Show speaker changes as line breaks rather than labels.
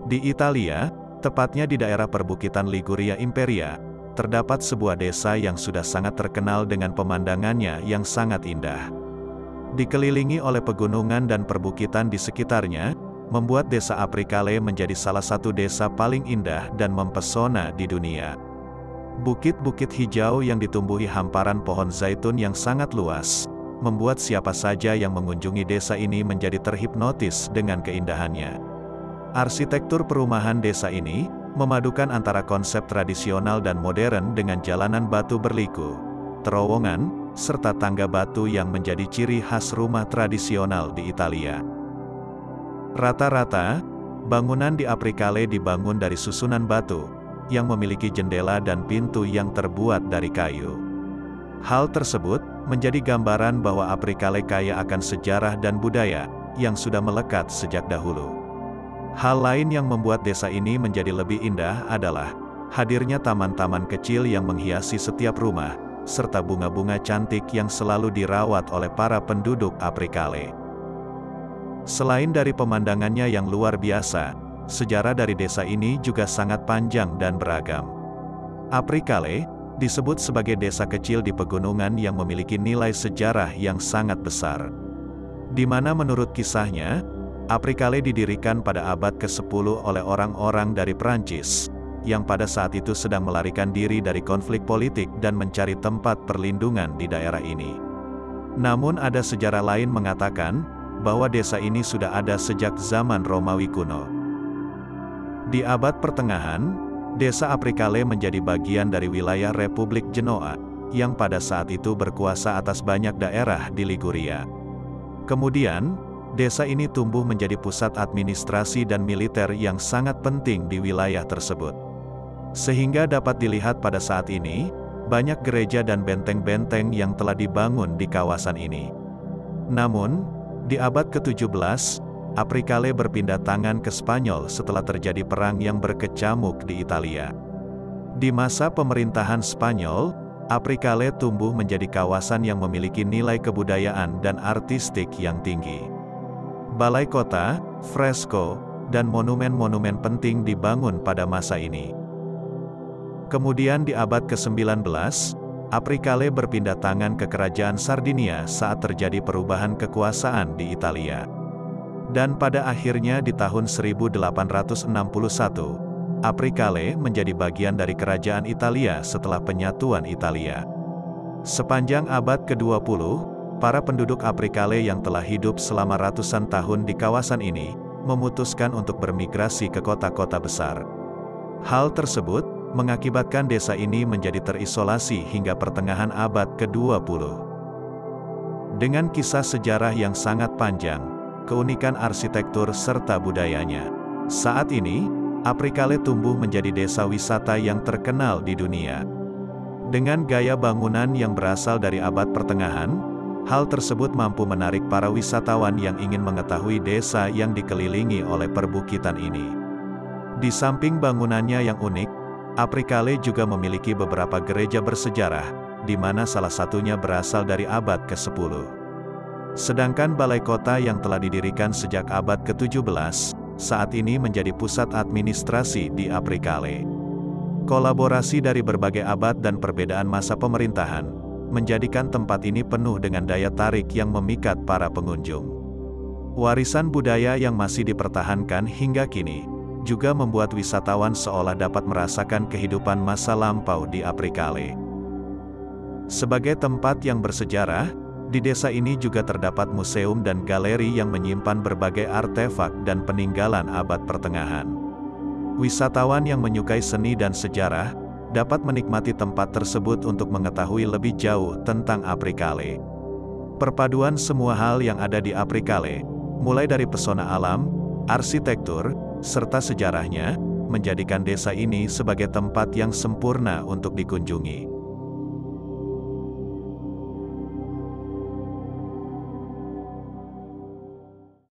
Di Italia, tepatnya di daerah perbukitan Liguria Imperia, terdapat sebuah desa yang sudah sangat terkenal dengan pemandangannya yang sangat indah. Dikelilingi oleh pegunungan dan perbukitan di sekitarnya, membuat desa Apricale menjadi salah satu desa paling indah dan mempesona di dunia. Bukit-bukit hijau yang ditumbuhi hamparan pohon zaitun yang sangat luas, membuat siapa saja yang mengunjungi desa ini menjadi terhipnotis dengan keindahannya. Arsitektur perumahan desa ini, memadukan antara konsep tradisional dan modern dengan jalanan batu berliku, terowongan, serta tangga batu yang menjadi ciri khas rumah tradisional di Italia. Rata-rata, bangunan di Apricale dibangun dari susunan batu, yang memiliki jendela dan pintu yang terbuat dari kayu. Hal tersebut menjadi gambaran bahwa Apricale kaya akan sejarah dan budaya yang sudah melekat sejak dahulu. Hal lain yang membuat desa ini menjadi lebih indah adalah hadirnya taman-taman kecil yang menghiasi setiap rumah, serta bunga-bunga cantik yang selalu dirawat oleh para penduduk Apricale. Selain dari pemandangannya yang luar biasa, sejarah dari desa ini juga sangat panjang dan beragam. Apricale disebut sebagai desa kecil di pegunungan yang memiliki nilai sejarah yang sangat besar. Di mana menurut kisahnya, Apricale didirikan pada abad ke-10 oleh orang-orang dari Prancis, yang pada saat itu sedang melarikan diri dari konflik politik dan mencari tempat perlindungan di daerah ini. Namun ada sejarah lain mengatakan, bahwa desa ini sudah ada sejak zaman Romawi kuno. Di abad pertengahan, desa Apricale menjadi bagian dari wilayah Republik Genoa, yang pada saat itu berkuasa atas banyak daerah di Liguria. Kemudian, desa ini tumbuh menjadi pusat administrasi dan militer yang sangat penting di wilayah tersebut. Sehingga dapat dilihat pada saat ini, banyak gereja dan benteng-benteng yang telah dibangun di kawasan ini. Namun, di abad ke-17, Apricale berpindah tangan ke Spanyol setelah terjadi perang yang berkecamuk di Italia. Di masa pemerintahan Spanyol, Apricale tumbuh menjadi kawasan yang memiliki nilai kebudayaan dan artistik yang tinggi. Balai kota, fresko, dan monumen-monumen penting dibangun pada masa ini. Kemudian di abad ke-19, Apricale berpindah tangan ke Kerajaan Sardinia saat terjadi perubahan kekuasaan di Italia. Dan pada akhirnya di tahun 1861, Apricale menjadi bagian dari Kerajaan Italia setelah penyatuan Italia. Sepanjang abad ke-20, para penduduk Apricale yang telah hidup selama ratusan tahun di kawasan ini, memutuskan untuk bermigrasi ke kota-kota besar. Hal tersebut mengakibatkan desa ini menjadi terisolasi hingga pertengahan abad ke-20. Dengan kisah sejarah yang sangat panjang, keunikan arsitektur serta budayanya, saat ini, Apricale tumbuh menjadi desa wisata yang terkenal di dunia. Dengan gaya bangunan yang berasal dari abad pertengahan, hal tersebut mampu menarik para wisatawan yang ingin mengetahui desa yang dikelilingi oleh perbukitan ini. Di samping bangunannya yang unik, Apricale juga memiliki beberapa gereja bersejarah, di mana salah satunya berasal dari abad ke-10. Sedangkan balai kota yang telah didirikan sejak abad ke-17, saat ini menjadi pusat administrasi di Apricale. Kolaborasi dari berbagai abad dan perbedaan masa pemerintahan, menjadikan tempat ini penuh dengan daya tarik yang memikat para pengunjung. Warisan budaya yang masih dipertahankan hingga kini, juga membuat wisatawan seolah dapat merasakan kehidupan masa lampau di Apricale. Sebagai tempat yang bersejarah, di desa ini juga terdapat museum dan galeri yang menyimpan berbagai artefak dan peninggalan abad pertengahan. Wisatawan yang menyukai seni dan sejarah, dapat menikmati tempat tersebut untuk mengetahui lebih jauh tentang Apricale. Perpaduan semua hal yang ada di Apricale, mulai dari pesona alam, arsitektur, serta sejarahnya, menjadikan desa ini sebagai tempat yang sempurna untuk dikunjungi.